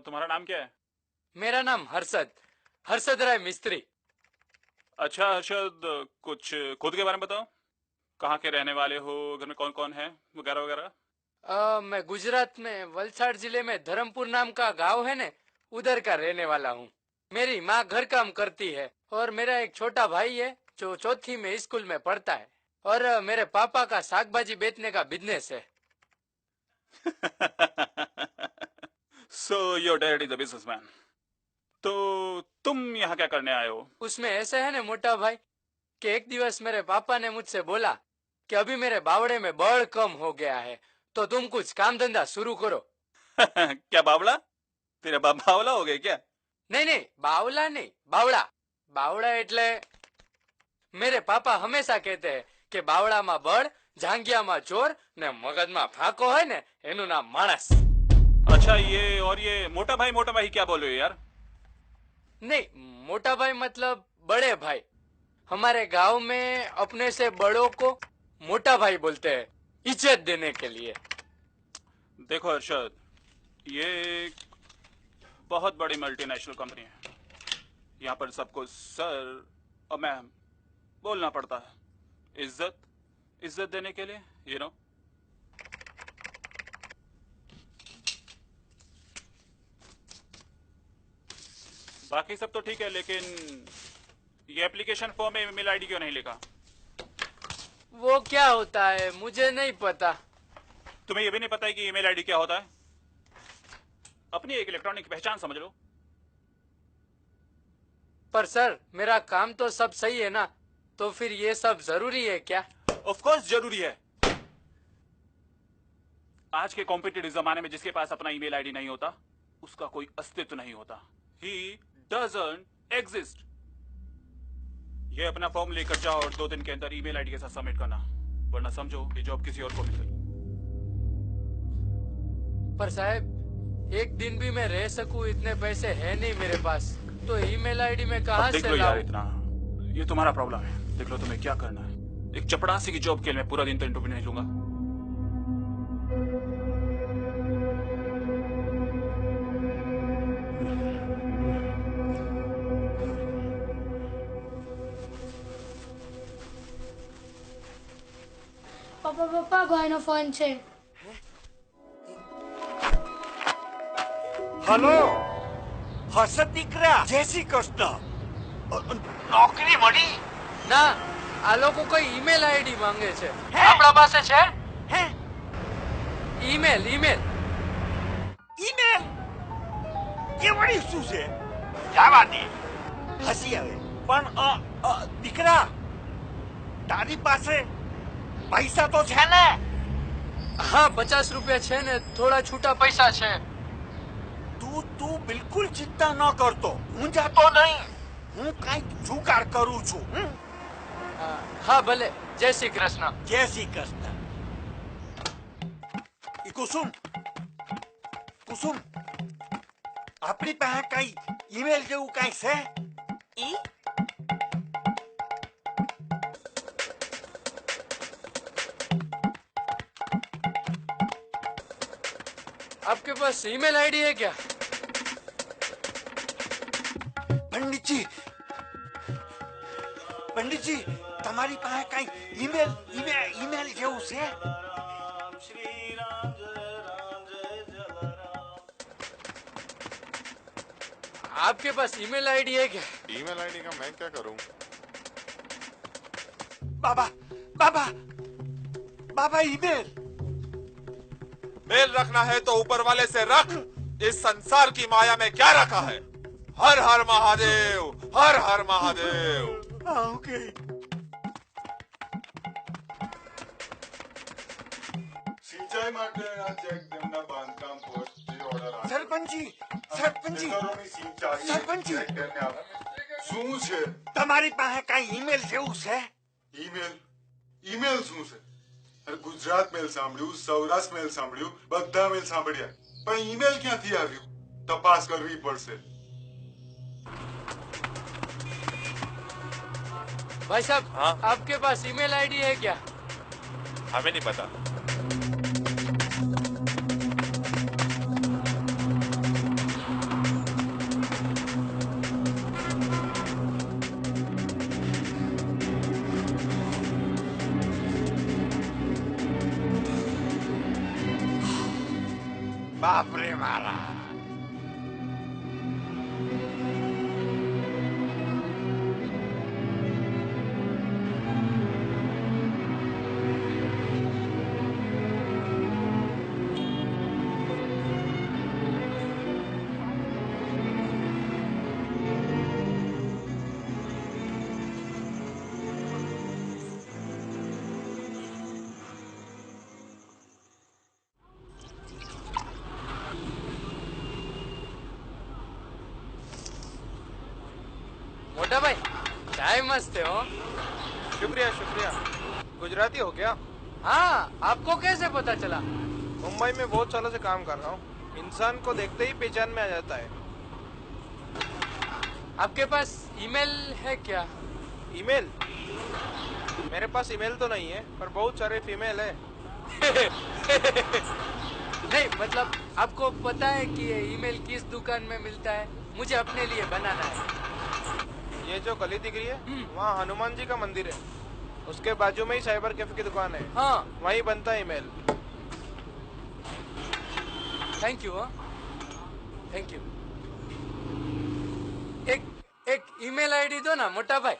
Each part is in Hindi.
तुम्हारा नाम क्या है? मेरा नाम हर्षद राय मिस्त्री। अच्छा हर्षद, कुछ खुद के बारे में बताओ। कहाँ के रहने वाले हो, घर में कौन कौन है, वगैरह वगैरह। मैं गुजरात में वलसाड जिले में धरमपुर नाम का गांव है ने, उधर का रहने वाला हूँ। मेरी माँ घर काम करती है और मेरा एक छोटा भाई है जो चौथी में स्कूल में पढ़ता है। और मेरे पापा का साग भाजी बेचने का बिजनेस है। So your dad is a businessman. तो तुम यहाँ क्या करने आए हो? उसमें ऐसे है ना मोटा भाई कि एक दिवस मेरे पापा ने मुझसे बोला कि अभी मेरे बावड़े में बल कम हो गया है, तो तुम कुछ काम धंधा शुरू करो। क्या बावड़ा? तेरे बाप बावला हो गए क्या? नहीं, बावला नहीं, बावड़ा। बावड़ा એટલે मेरे पापा हमेशा कहते हैं कि बावड़ाમાં બળ, જાંગિયામાં ચોર ને મગજમાં ફાંકો હોય ને એનું નામ માણસ। अच्छा, ये मोटा भाई क्या बोल रहे हो यार? नहीं, मोटा भाई मतलब बड़े भाई। हमारे गांव में अपने से बड़ों को मोटा भाई बोलते हैं, इज्जत देने के लिए। देखो हर्षद, ये एक बहुत बड़ी मल्टीनेशनल कंपनी है। यहाँ पर सबको सर और मैम बोलना पड़ता है, इज्जत देने के लिए, यू नो। बाकी सब तो ठीक है, लेकिन ये एप्लीकेशन फॉर्म में ईमेल आईडी क्यों नहीं लिखा? वो क्या होता है मुझे नहीं पता। तुम्हें ये भी नहीं पता है कि ईमेल आईडी क्या होता है? अपनी एक इलेक्ट्रॉनिक पहचान समझ लो। पर सर मेरा काम तो सब सही है ना, तो फिर ये सब जरूरी है क्या? ऑफ कोर्स जरूरी है। आज के कॉम्पिटिटिव जमाने में जिसके पास अपना ईमेल आईडी नहीं होता उसका कोई अस्तित्व नहीं होता। He doesn't exist. ये अपना फॉर्म लेकर जाओ और 2 दिन के अंदर ईमेल आईडी के साथ सबमिट करना, वरना समझो ये जॉब किसी और को मिल गई। पर साहब एक दिन भी मैं रह सकूं इतने पैसे है नहीं मेरे पास, तो ईमेल आईडी में कहाँ देख से लो यार, लाऊं? इतना ये तुम्हारा प्रॉब्लम है। देख लो तुम्हें क्या करना है। एक चपड़ासी की जॉब के लिए मैं पूरा दिन तो इंटरव्यू नहीं लूंगा। પપ્પા ભાઈનો ફોન છે। હલો હર્ષદ દીકરા, જય શ્રી કૃષ્ણ। નોકરી મળી? ના, આ લોકો કોઈ ઈમેલ આઈડી માંગે છે। હે? આપણા પાસે છે હે? ઈમેલ? ઈમેલ? એ વળી શું છે? જવા દે, હસી આવે। પણ દીકરા, તારી પાસે પૈસા તો છે ને? हाँ 50 रुपया છે ને, થોડા છૂટા પૈસા છે। તું બિલકુલ ચિંતા ન કરતો, હું જાતો નહીં, હું કઈક જુગાડ કરું છું। हाँ भले, जय श्री कृष्ण। જય શ્રી કૃષ્ણ। ઈ કુસુમ, આપણી પાસે કઈ ઈમેલ જેવું કઈ છે? ઈ आपके पास ईमेल आईडी है क्या? पंडितजी, તમારી પાસે કઈ ઈમેલ જેવું છે? आपके पास ईमेल आईडी है क्या? ईमेल आईडी का मैं क्या करूं? बाबा ईमेल मेल रखना है तो ऊपर वाले से रख। इस संसार की माया में क्या रखा है? हर हर महादेव, हर हर महादेव। ओके। સિંચાઈ માટે આ ચેક તેમના બાંધકામ પોસ્ટ ઓર્ડર આ સરપંચજી ખેતરોની સિંચાઈ સરપંચજી, ચેક તેમને આપે। શું છે? તમારી પાસે કઈ ઈમેલ જેવું છે? ઈમેલ શું છે? અરે ગુજરાત મેલ સાંભળ્યું, સૌરાષ્ટ્ર મેલ સાંભળ્યું, બધા મેલ સાંભળ્યા, પણ ઈમેલ ક્યાંથી આવ્યું? તપાસ કરવી પડશે। भाई साहब, हाँ? आपके पास ईमेल आईडी है क्या? हमें नहीं पता। बाप रे मारा. मोटा भाई चाय मस्त है हो. शुक्रिया शुक्रिया. गुजराती हो क्या? हाँ, आपको कैसे पता चला? मुंबई में बहुत सालों से काम कर रहा हूँ. इंसान को देखते ही पहचान में आ जाता है. आपके पास ईमेल है क्या? ईमेल? मेरे पास ईमेल तो नहीं है, पर बहुत सारे फीमेल है. नहीं, मतलब आपको पता है कि ये ईमेल किस दुकान में मिलता है? मुझे अपने लिए बनाना है. ये जो गली दिख रही है, वहाँ हनुमान जी का मंदिर है. उसके बाजू में ही साइबर कैफे की दुकान है. हाँ. वहीं बनता है email. Thank you. Thank you. एक ईमेल आईडी दो ना मोटा भाई.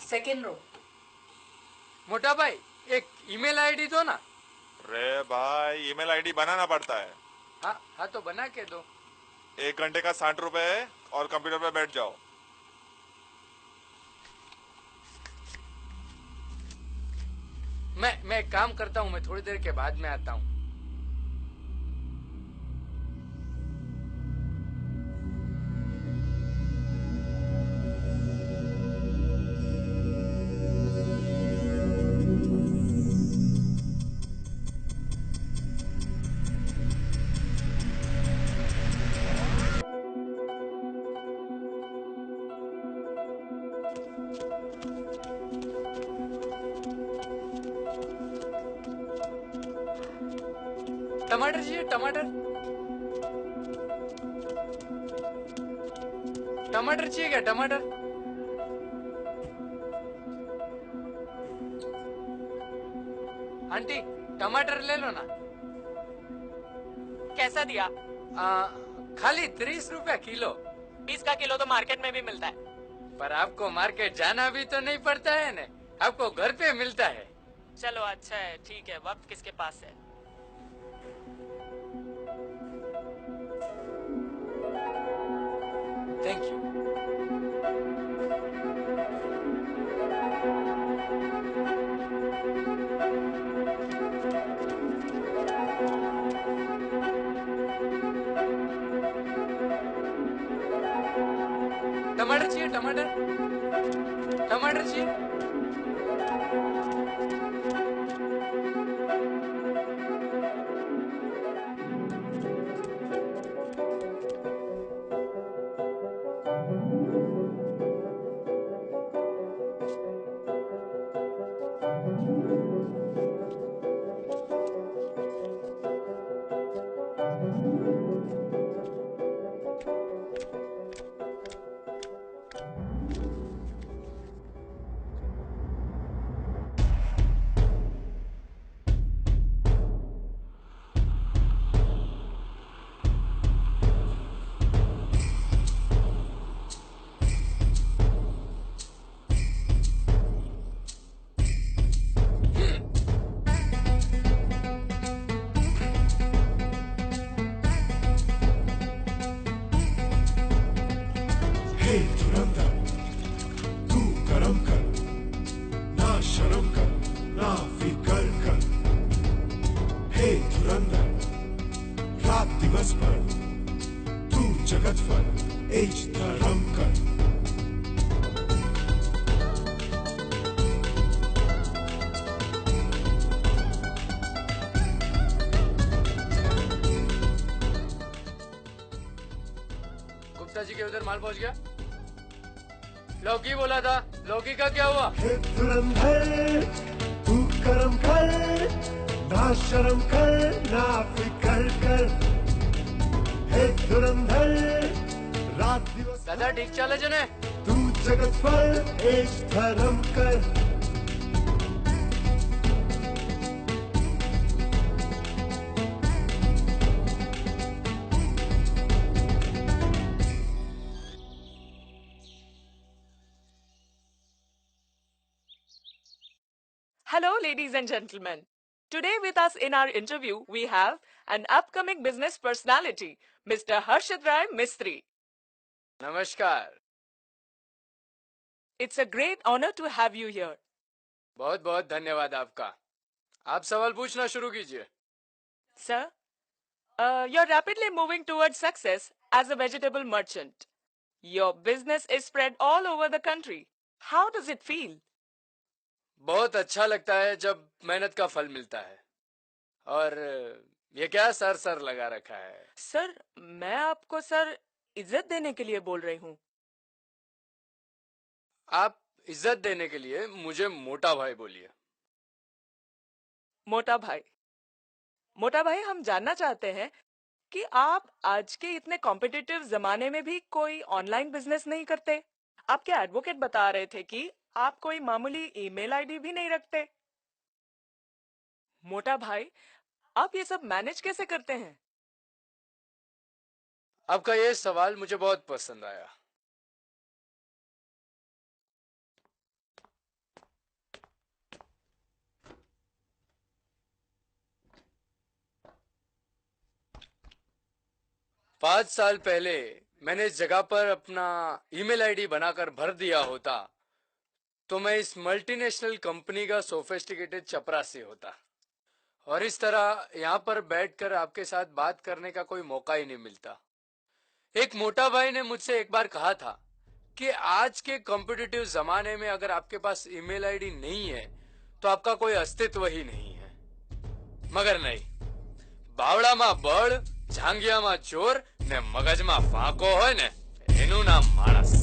Second row. मोटा भाई एक ईमेल आईडी दो ना. रे भाई, ईमेल आईडी बनाना पड़ता है. हाँ हाँ, तो बना के दो. 1 घंटे का 60 रुपए है और कंप्यूटर पे बैठ जाओ. मैं एक काम करता हूँ, मैं थोड़ी देर के बाद में आता हूँ. टमाटर चाहिए? टमाटर टमाटर चाहिए क्या? टमाटर. आंटी टमाटर ले लो ना. कैसा दिया? खाली 30 रुपया किलो. 20 का किलो तो मार्केट में भी मिलता है. पर आपको मार्केट जाना भी तो नहीं पड़ता है ना, आपको घर पे मिलता है. चलो अच्छा है, ठीक है. वक्त किसके पास है? Thank you. टमाटर चाहिए? टमाटर टमाटर चाहिए? हे धुरंधर, तू करम कर, ना शर्म कर, ना फिकर कर. हे धुरंधर, रात दिवस भर तू जगत भर एज धर्म कर. गुप्ता जी के उधर माल पहुंच गया. लौकी बोला था, लौकी का क्या हुआ? हे धुरंधर, तू करम कर, ना शर्म कर, ना फिकर कर. हे धुरंधर, रात दिवस दादा ठीक चाले जने? तू जगत पर एज धर्म कर. Hello, ladies and gentlemen. Today with us in our interview, we have an upcoming business personality, Mr. Harshad Rai Mistry. नमस्कार. It's a great honor to have you here. बहुत बहुत धन्यवाद आपका. आप सवाल पूछना शुरू कीजिए. Sir, you're rapidly moving towards success as a vegetable merchant. Your business is spread all over the country. How does it feel? बहुत अच्छा लगता है जब मेहनत का फल मिलता है. और ये क्या सर सर लगा रखा है? सर, मैं आपको सर इज्जत देने के लिए बोल रही हूँ. आप इज्जत देने के लिए मुझे मोटा भाई बोलिए. मोटा भाई. मोटा भाई, हम जानना चाहते हैं कि आप आज के इतने कॉम्पिटिटिव जमाने में भी कोई ऑनलाइन बिजनेस नहीं करते. आपके एडवोकेट बता रहे थे कि आप कोई मामूली ईमेल आईडी भी नहीं रखते. मोटा भाई, आप ये सब मैनेज कैसे करते हैं? आपका ये सवाल मुझे बहुत पसंद आया. पांच साल पहले मैंने इस जगह पर अपना ईमेल आईडी बनाकर भर दिया होता तो मैं इस मल्टीनेशनल कंपनी का सोफिस्टिकेटेड चपरासी होता. और इस तरह यहाँ पर बैठकर आपके साथ बात करने का कोई मौका ही नहीं मिलता. एक मोटा भाई ने मुझसे एक बार कहा था कि आज के कॉम्पिटिटिव जमाने में अगर आपके पास ईमेल आईडी नहीं है तो आपका कोई अस्तित्व ही नहीं है. मगर नहीं, बावड़ाમાં બળ, જાંગિયામાં ચોર ને મગજમાં ફાંકો હોય ને એનું નામ માણસ.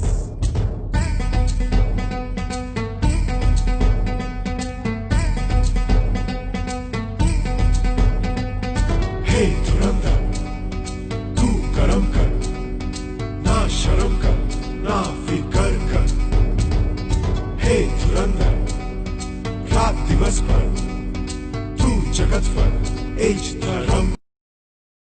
हे धुरंधर, तू कर्म कर, ना शर्म कर, ना